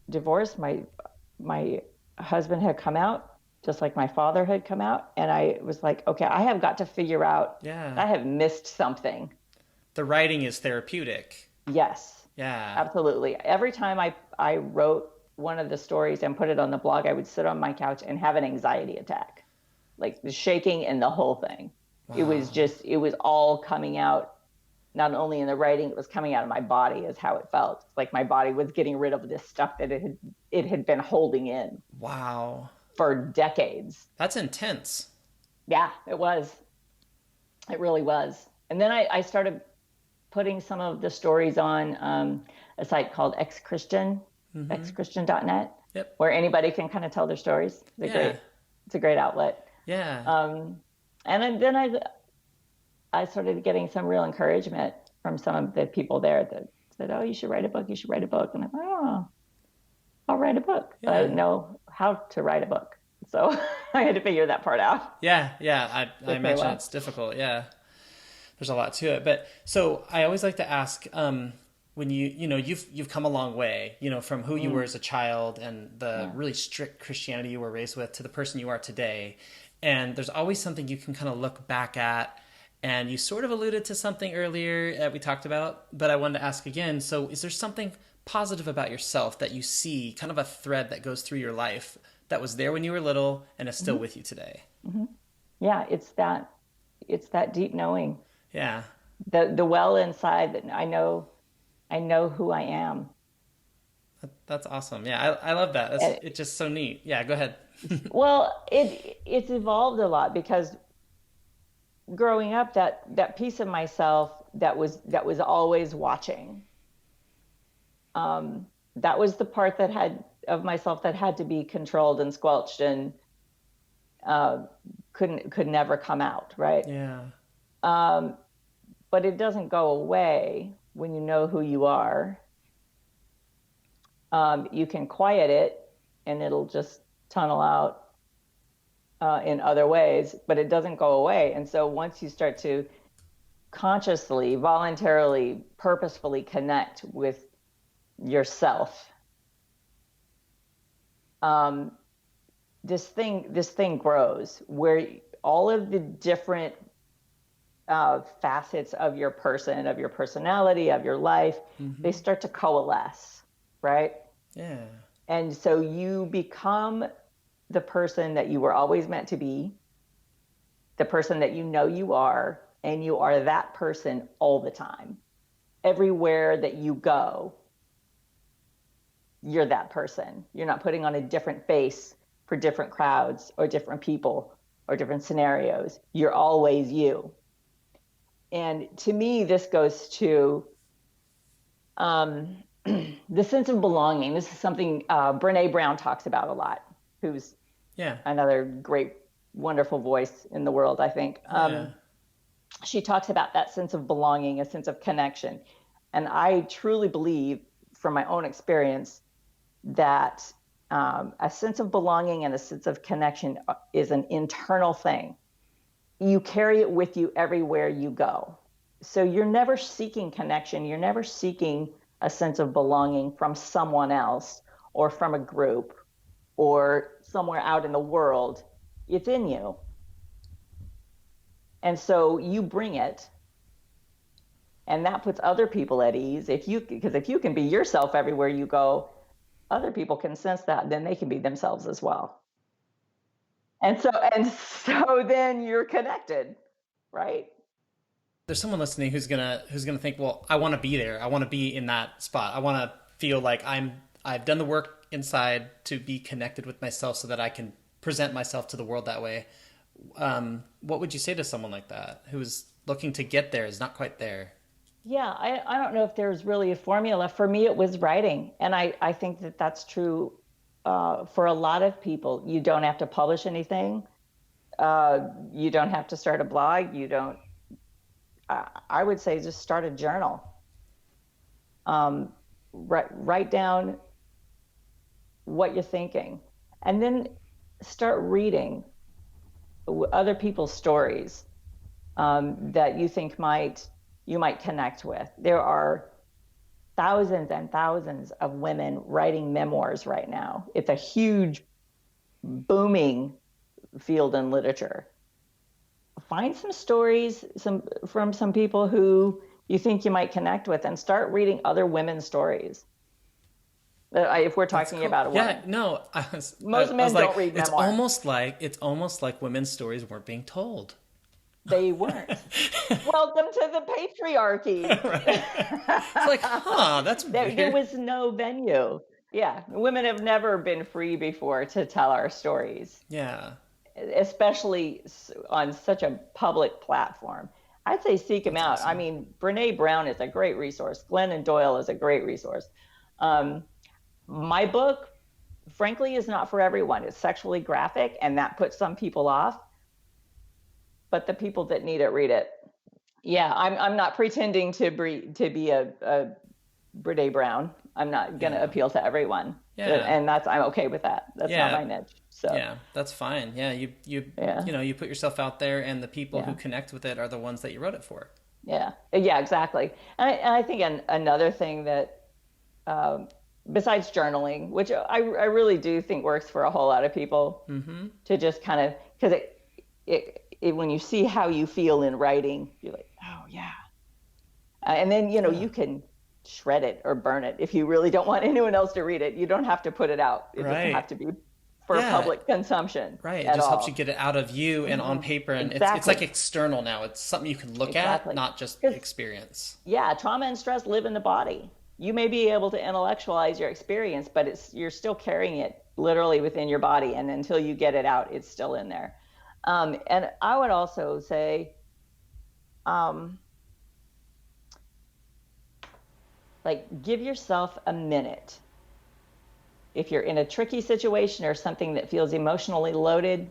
divorce. My husband had come out, just like my father had come out. And I was like, okay, I have got to figure out, I have missed something. The writing is therapeutic. Yes. Yeah. Absolutely. Every time I wrote one of the stories and put it on the blog, I would sit on my couch and have an anxiety attack, like the shaking and the whole thing. Wow. It was all coming out, not only in the writing, it was coming out of my body is how it felt. Like my body was getting rid of this stuff that it had been holding in. Wow. For decades. That's intense. Yeah, it was. It really was. And then I started putting some of the stories on a site called Ex-Christian, xchristian.net, yep. where anybody can kind of tell their stories. It's a great outlet. Yeah. And then I started getting some real encouragement from some of the people there that said, "Oh, you should write a book. You should write a book." And I'm like, "Oh, I'll write a book," but I Yeah. didn't know how to write a book, so I had to figure that part out. Yeah. Yeah. I Took me a imagine while. it's difficult. Yeah. There's a lot to it. But so I always like to ask, when you've come a long way, from who you were Mm, as a child and the yeah. really strict Christianity you were raised with to the person you are today. And there's always something you can kind of look back at. And you sort of alluded to something earlier that we talked about, but I wanted to ask again. So is there something positive about yourself that you see, kind of a thread that goes through your life that was there when you were little and is still Hmm. with you today? Hmm. Yeah, it's that deep knowing, Yeah. the well inside that I know who I am. That's awesome. Yeah, I love that. And, It's just so neat. Yeah, go ahead. well, it's evolved a lot because growing up, that piece of myself that was always watching, um, that was the part that had of myself that had to be controlled and squelched and uh, could never come out, right? Yeah. Um, but it doesn't go away when you know who you are. You can quiet it, and it'll just tunnel out in other ways, but it doesn't go away. And so once you start to consciously, voluntarily, purposefully connect with yourself, um, this thing grows where all of the different facets of your person, of your personality, of your life, they Hmm. start to coalesce, right? Yeah. And so you become the person that you were always meant to be, the person that you know you are, and you are that person all the time. Everywhere that you go, you're that person. You're not putting on a different face for different crowds or different people or different scenarios. You're always you. And to me, this goes to um, the sense of belonging. This is something Brene Brown talks about a lot, who's Yeah. another great, wonderful voice in the world, I think. Yeah. She talks about that sense of belonging, a sense of connection. And I truly believe, from my own experience, that a sense of belonging and a sense of connection is an internal thing. You carry it with you everywhere you go. So you're never seeking connection. You're never seeking a sense of belonging from someone else or from a group or somewhere out in the world. It's in you. And so you bring it, and that puts other people at ease. Because if you can be yourself everywhere you go, other people can sense that, then they can be themselves as well. And so then you're connected, right? There's someone listening who's gonna think, well, I want to be there. I want to be in that spot. I want to feel like I've done the work inside to be connected with myself so that I can present myself to the world that way. What would you say to someone like that who's looking to get there, is not quite there? Yeah, I don't know if there's really a formula. For me, it was writing. And I think that that's true for a lot of people. You don't have to publish anything. You don't have to start a blog. You don't, I would say just start a journal. Um, write down what you're thinking, and then start reading other people's stories that you think you might connect with. There are thousands and thousands of women writing memoirs right now. It's a huge, booming field in literature. Find some stories from some people who you think you might connect with, and start reading other women's stories. If we're That's talking cool. about a Yeah, woman, no, most I was men like, don't read it's memoir. almost like women's stories weren't being told. They weren't. Welcome to the patriarchy. Right? It's like, huh, that's There weird. was no venue. Yeah, women have never been free before to tell our stories, Yeah, especially on such a public platform. I'd say seek them that's out. I awesome. mean, Brene Brown is a great resource. Glennon Doyle is a great resource. Um, my book, frankly, is not for everyone. It's sexually graphic, and that puts some people off. but the people that need it read it. Yeah, I'm not pretending to be a Brene Brown. I'm not going to appeal to everyone. Yeah. And I'm okay with that. That's not my niche. So yeah, that's fine. Yeah, you you put yourself out there, and the people who connect with it are the ones that you wrote it for. Yeah, exactly. And I think another thing that besides journaling, which I really do think works for a whole lot of people, to just kind of, because it when you see how you feel in writing, you're like, oh yeah, and then you can shred it or burn it if you really don't want anyone else to read it. You don't have to put it out. It doesn't have to be for public consumption. Right. It just helps you get it out of you and on paper. And it's like external now. It's something you can look at, not just experience. Yeah. Trauma and stress live in the body. You may be able to intellectualize your experience, but you're still carrying it literally within your body. And until you get it out, it's still in there. And I would also say, give yourself a minute. If you're in a tricky situation or something that feels emotionally loaded,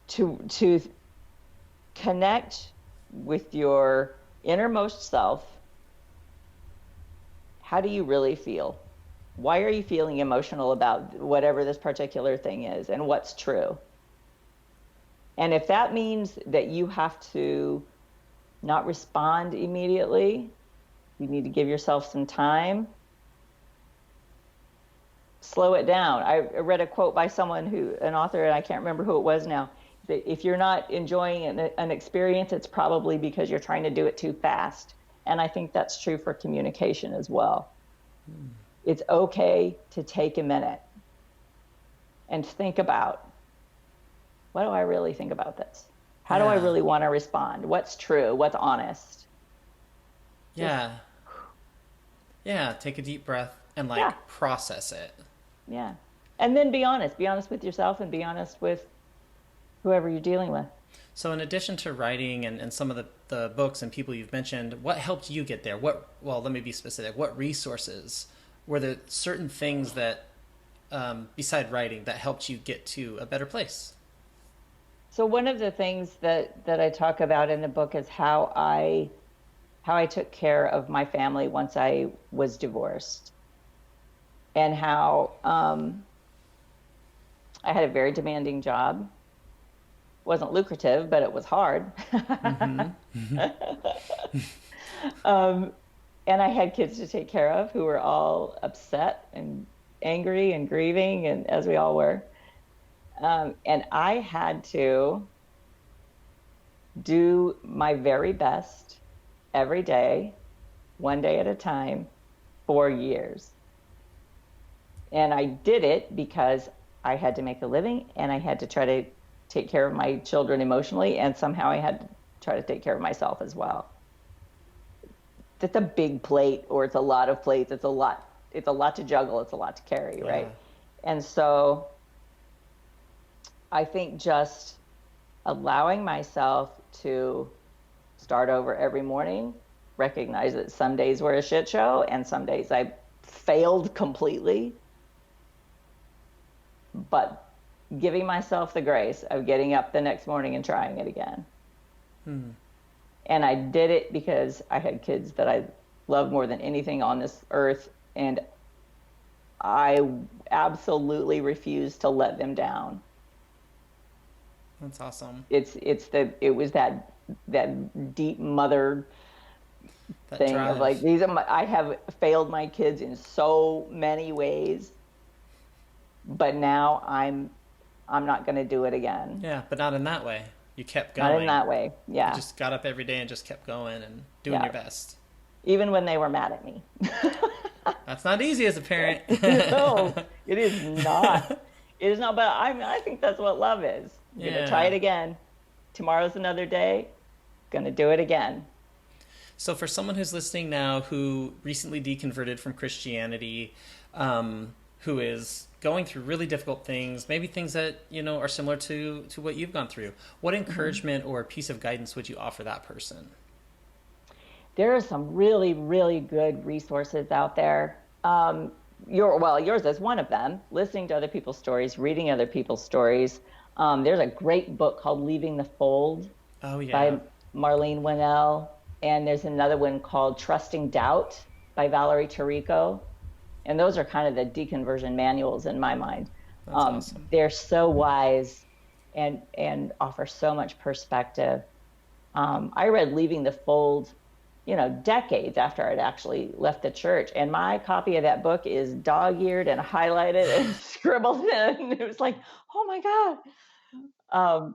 to connect with your innermost self. How do you really feel? Why are you feeling emotional about whatever this particular thing is, and what's true? And if that means that you have to not respond immediately, you need to give yourself some time. Slow it down. I read a quote by an author, and I can't remember who it was now, that if you're not enjoying an experience, it's probably because you're trying to do it too fast. And I think that's true for communication as well. It's okay to take a minute and think about, what do I really think about this? How do I really want to respond? What's true? What's honest? Yeah. Take a deep breath and process it. Yeah. And then be honest. Be honest with yourself and be honest with whoever you're dealing with. So in addition to writing and some of the books and people you've mentioned, what helped you get there? Let me be specific. What resources? Were there certain things that, beside writing, that helped you get to a better place? So one of the things that I talk about in the book is how I took care of my family once I was divorced. And how I had a very demanding job. Wasn't lucrative, but it was hard. And I had kids to take care of who were all upset and angry and grieving, and as we all were. And I had to do my very best every day, one day at a time, for years. And I did it because I had to make a living, and I had to try to take care of my children emotionally, and somehow I had to try to take care of myself as well. It's a big plate, or it's a lot of plates. It's a lot to juggle. It's a lot to carry, right? And so I think just allowing myself to start over every morning, recognize that some days were a shit show and some days I failed completely, but giving myself the grace of getting up the next morning and trying it again. And I did it because I had kids that I loved more than anything on this earth, and I absolutely refused to let them down. That's awesome. It was that deep mother thing of like, I have failed my kids in so many ways, but now I'm not going to do it again. Yeah, but not in that way. You kept going. Not in that way. Yeah. You just got up every day and just kept going and doing your best. Even when they were mad at me. That's not easy as a parent. No, it is not. It is not, but I think that's what love is. You're going to try it again. Tomorrow's another day. Going to do it again. So for someone who's listening now who recently deconverted from Christianity, who is going through really difficult things, maybe things that, are similar to what you've gone through, what encouragement or piece of guidance would you offer that person? There are some really, really good resources out there. yours is one of them, listening to other people's stories, reading other people's stories. There's a great book called Leaving the Fold Oh yeah. by Marlene Winnell. And there's another one called Trusting Doubt by Valerie Tirico. And those are kind of the deconversion manuals in my mind. That's awesome. They're so wise and offer so much perspective. I read Leaving the Fold, decades after I'd actually left the church. And my copy of that book is dog-eared and highlighted and scribbled in. It was like, oh my God.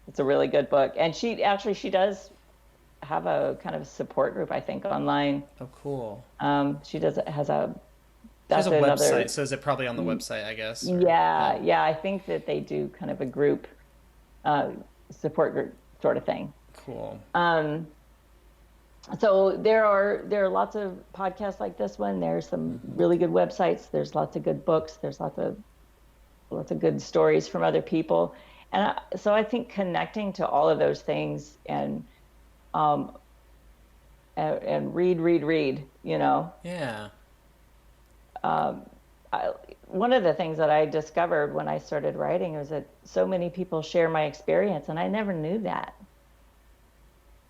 It's a really good book. And she does have a kind of support group, I think, online. Oh, cool. She has a There's a website, so is it probably on the website, I guess? Or, yeah. I think that they do kind of a group, support group sort of thing. Cool. So there are lots of podcasts like this one. There's some really good websites. There's lots of good books. There's lots of good stories from other people. And so I think connecting to all of those things and read, Yeah. One of the things that I discovered when I started writing was that so many people share my experience, and I never knew that.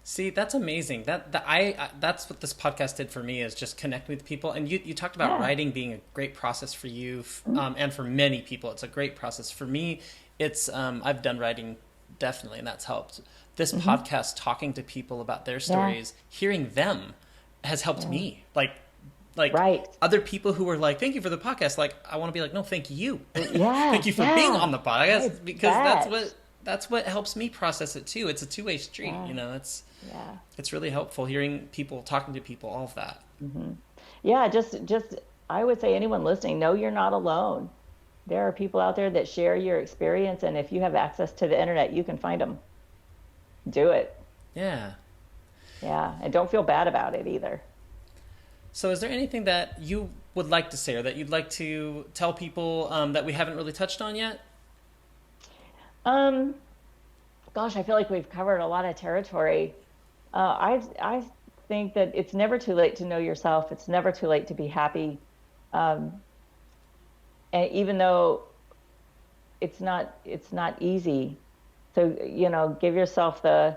See, that's amazing. That's what this podcast did for me, is just connect with people. And you talked about writing being a great process for you, and for many people, it's a great process. For me, it's I've done writing definitely, and that's helped. This podcast, talking to people about their stories, hearing them, has helped me. Like right. Other people who were like, "Thank you for the podcast." Like, I want to be like, "No, thank you. Yeah, thank you for being on the podcast," right. because that's what helps me process it too. It's a two-way street, It's really helpful hearing people, talking to people, all of that. Mm-hmm. Yeah, just I would say anyone listening, know you're not alone. There are people out there that share your experience, and if you have access to the internet, you can find them. Do it. Yeah. Yeah, and don't feel bad about it either. So is there anything that you would like to say, or that you'd like to tell people that we haven't really touched on yet? Gosh, I feel like we've covered a lot of territory. I think that it's never too late to know yourself. It's never too late to be happy. And even though it's not easy, so give yourself the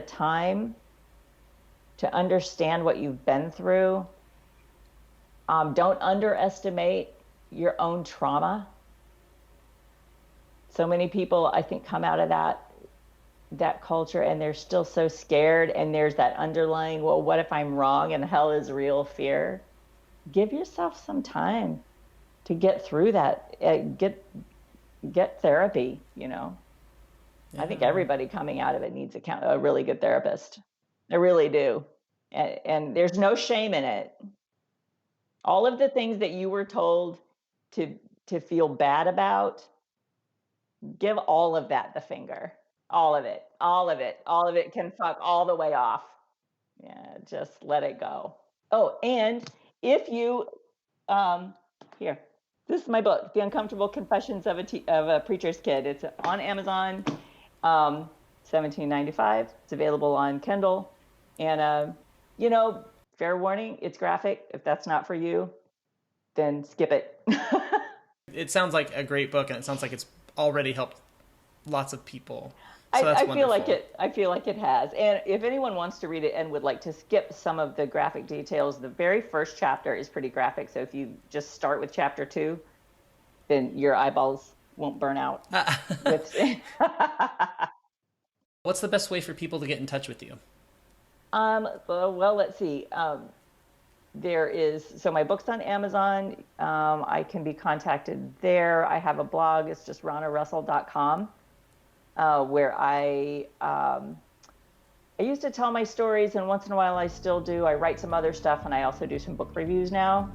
time to understand what you've been through. Don't underestimate your own trauma. So many people, I think, come out of that culture and they're still so scared, and there's that underlying, well, what if I'm wrong and hell is real fear. Give yourself some time to get through that. Get therapy, Yeah. I think everybody coming out of it needs a really good therapist. I really do. And there's no shame in it. All of the things that you were told to feel bad about, give all of that the finger. All of it. All of it can fuck all the way off. Yeah, just let it go. Oh, and if you, here, this is my book, The Uncomfortable Confessions of a Preacher's Kid. It's on Amazon, $17.95. It's available on Kindle. And, fair warning, it's graphic. If that's not for you, then skip it. It sounds like a great book, and it sounds like it's already helped lots of people. So I feel like it has. And if anyone wants to read it and would like to skip some of the graphic details, the very first chapter is pretty graphic. So if you just start with chapter 2, then your eyeballs won't burn out. What's the best way for people to get in touch with you? Well, let's see. So my book's on Amazon. I can be contacted there. I have a blog. It's just ronnarussell.com, where I used to tell my stories, and once in a while I still do. I write some other stuff, and I also do some book reviews now,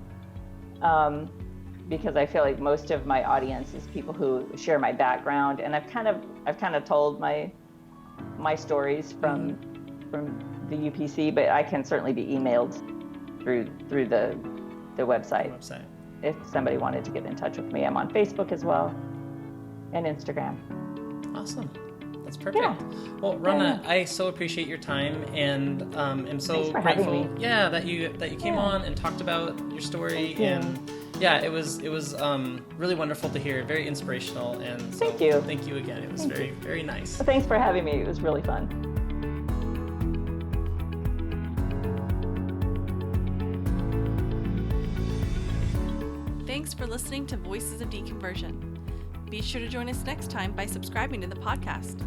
because I feel like most of my audience is people who share my background, and I've kind of told my stories from the UPC, but I can certainly be emailed through the website. If somebody wanted to get in touch with me. I'm on Facebook as well, and Instagram. Awesome. That's perfect. Yeah. Well, Ronna, I so appreciate your time, and am so Thanks for grateful. having me. Yeah, that you came on and talked about your story, Thank you. and yeah, it was really wonderful to hear, very inspirational, and so Thank you. Thank you again. It was very nice. Well, thanks for having me. It was really fun. Thanks for listening to Voices of Deconversion. Be sure to join us next time by subscribing to the podcast.